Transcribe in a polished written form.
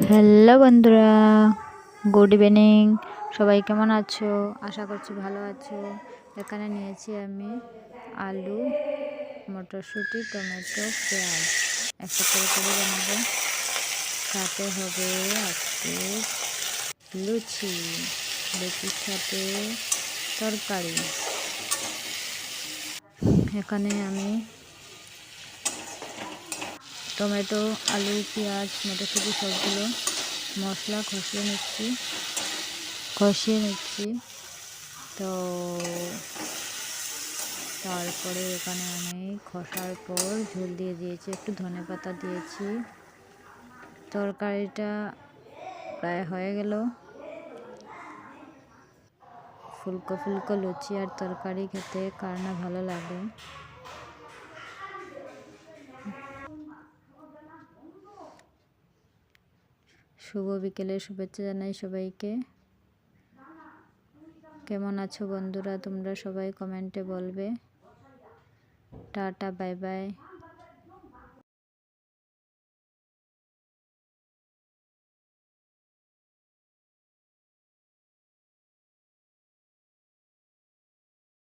Hello বন্ধুরা, good evening. সবাই কেমন আছো? আশা করছি ভালো আছো। এখানে নিয়েছি আমি আলু, মটরশুঁটি, টমেটো, পেঁয়াজ একসাথে করে বানাবো। সাথে হবে আজকে লুচি, লুচির সাথে তরকারি। এখানে আমি টমেটো, আলু, পেঁয়াজ, মটরশুঁটি সবগুলো মশলা কষিয়ে নিচ্ছি। তো তারপরে এখানে আমি কষার পর ঝোল দিয়ে দিয়েছি, একটু ধনেপাতা দিয়েছি। তরকারিটা প্রায় হয়ে গেল। ফুলকো ফুলকো লুচি আর তরকারি খেতে কার না ভালো লাগে। শুভ বিকেলের শুভেচ্ছা জানাই সবাইকে। কেমন আছো বন্ধুরা? তোমরা সবাই কমেন্টে বলবে। Tata, bye bye.